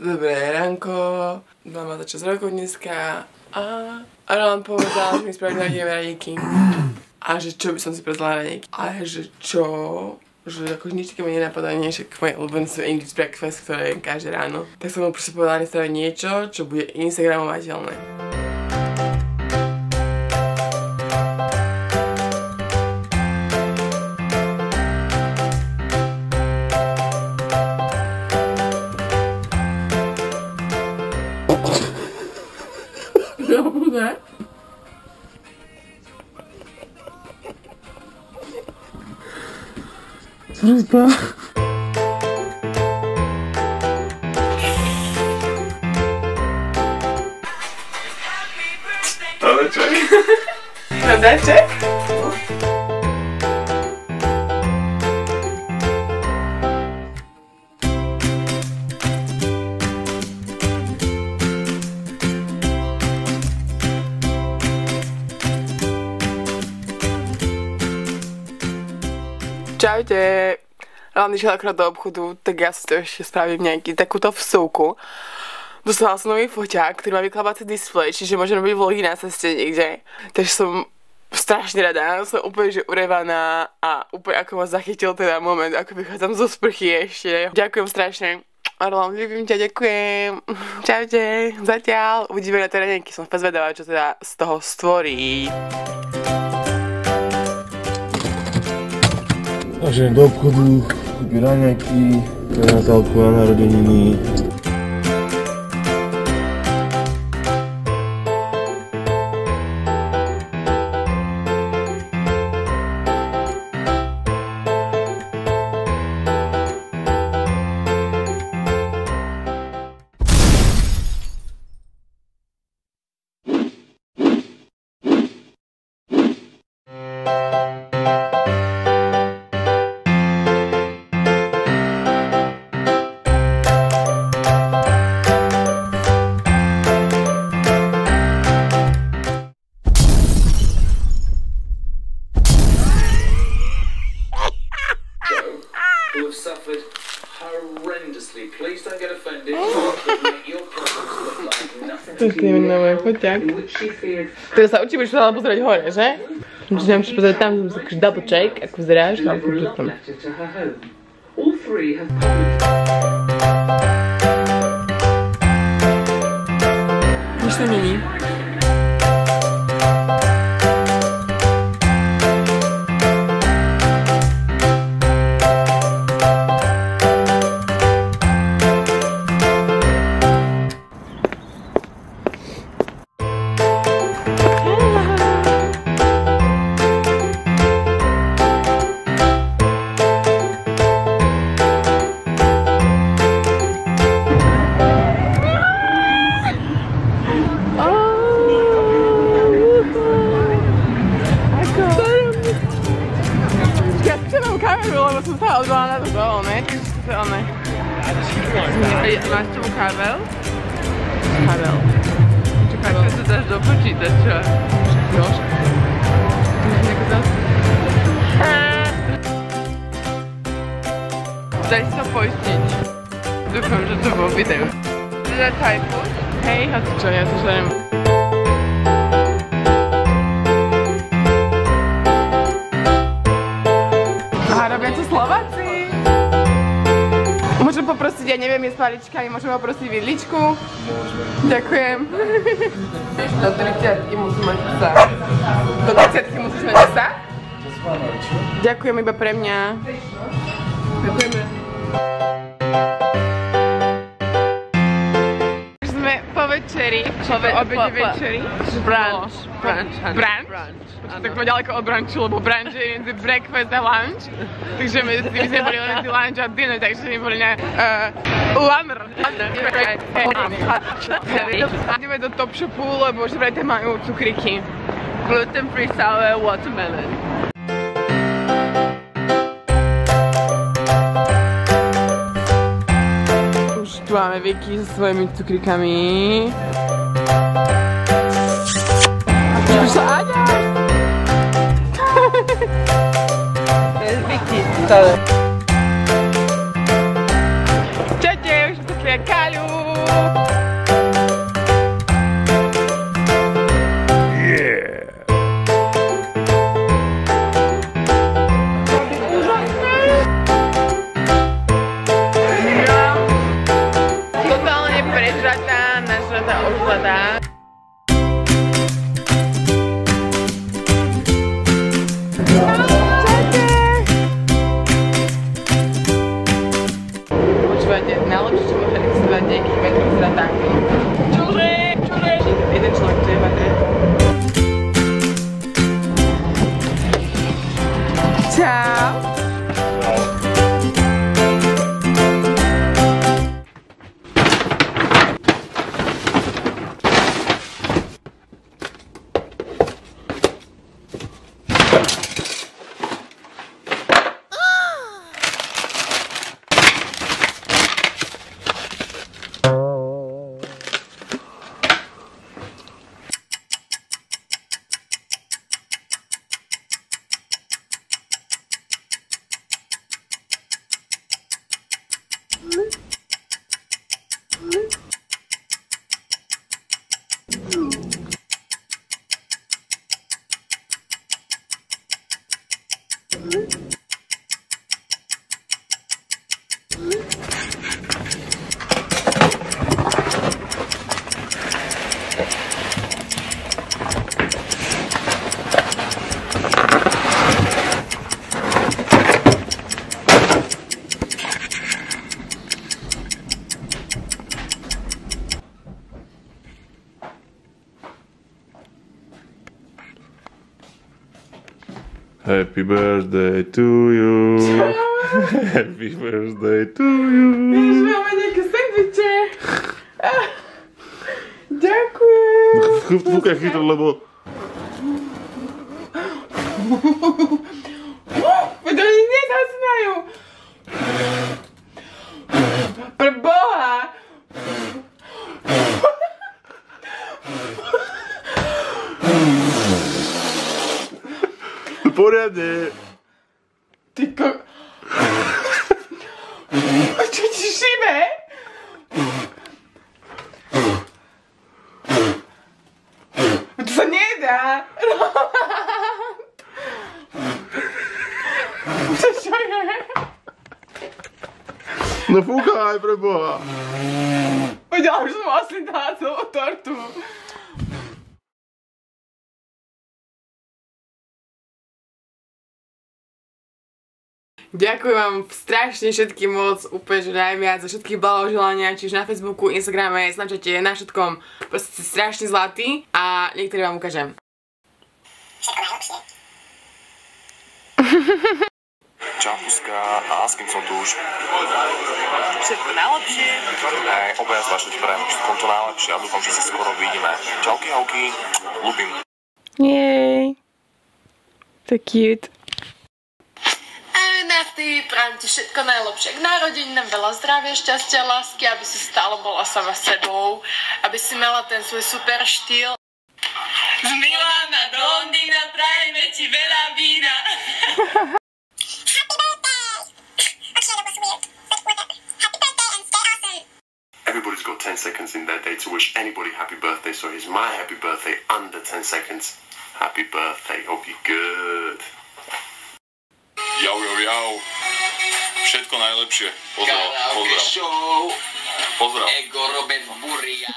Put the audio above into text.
Dobré ránko, mám 26 rokov dneska a Roland povedal, že mi spraviť raňajky a že čo by som si predala raňajky a že čo, že ako nič také mi nenapadá, nie však moje obľúbené sú English breakfast, ktoré je každé ráno, tak som mu proste povedala spraviť niečo, čo bude instagramovateľné. Dobre. Zrúba. Tadeček. Tadeček? Čaute. Roland išiel akorát do obchodu, tak ja si to ešte spravím nejaký takúto vsuvku. Dostala som nový foťák, ktorý má vyklapáci displej, čiže môžem robiť vlogy na ceste niekde. Takže som strašne rada, som úplne že urevaná a úplne ako ma zachytil teda moment, ako vychádzam zo sprchy ešte. Ďakujem strašne. Roland, ľúbim ťa, ďakujem. Čaute, zatiaľ. Uvidíme na teda nejaký, som fakt zvedavá, čo teda z toho stvorí. Takže do obchodu, kúpiť raňajky, pre Natálku na narodeniny. Suffered horrendously. Please don't get offended. Your problems look like nothing. To je na môj foťák. Teraz sa určite budeš mala pozerať hore, že? Čiže nemôžeš pozerať tam, som sa double check, ako vyzeráš, mám pozerať tam. All three have Víš to není? Lebo som sa odvolala na to ne? Takže to je máš tu kábel? Kábel. Čo kábel? Keď to dáš do počítača. Jo? Nejako to? Daj si to poistiť. Dúfam, že to bol video. Teda Thai food? Hej, hoci čo, ja to žerem. Slováci. Môžem poprosiť, ja neviem, jesť paličkami, môžem poprosiť vidličku? Ďakujem. Do 30-ky musím mať psa. Do 30-ky musíš mať psa? Ďakujem iba pre mňa. Ďakujeme. Sme po večeri, po obede večeri. Brunch. Tak sme ďaleko od brunchu, lebo brunch je medzi breakfast a lunch. Takže my sme boli medzi lunch a dinner, takže sme boli na lunner. Ideme do Top Shopu, lebo že vraj tam majú cukríky. Gluten free sour watermelon. tu máme Vicky so svojimi cukrikami. Prišla Aďa! Vicky, stále. Čaute, už tu chvíľa Kaľu! Počúvajte, najlepšie, čo môže existovať nejakých metrov zratáky. Čuže! Jeden človek, čo je metre. Čau! Happy birthday to you. Happy birthday to you. Víš, máme nejaké sandviče. Ďakujem. Fúkaj chytro, lebo... Veď oni nezasnajú. Pre Boha. Poriadne. Ty ko... Čo ti šibe? To sa nedá. Čo je? No fúkaj, pre Boha. Veď ja už som vlastne dala celú tortu. Ďakujem vám strašne všetkým moc, úplne že najviac za všetky blahoželania, či už na Facebooku, Instagrame, Snapchate, na všetkom. Proste ste strašne zlatí a niektoré vám ukážem. Všetko najlepšie. Čau, Puska, a s kým som tu už? Všetko najlepšie. Hej, obaja zvlášť ti prajem všetko to najlepšie a dúfam, že sa skoro vidíme. Čauky, hauky, ľubím. Jej, to cute. Nafty, prajem ti všetko najlepšie k narodeninám, veľa zdravia, šťastia, lásky, aby si stále bola sama sebou, aby si mala ten svoj super štýl. Z Milána do Londýna prajeme ti veľa vína. Everybody's got 10 seconds in their day to wish anybody happy birthday, so here's my happy birthday under 10 seconds. Happy birthday, hope you're good. Jau. Všetko najlepšie. Pozdrav. Show. Pozdrav. Ego Robert Buria.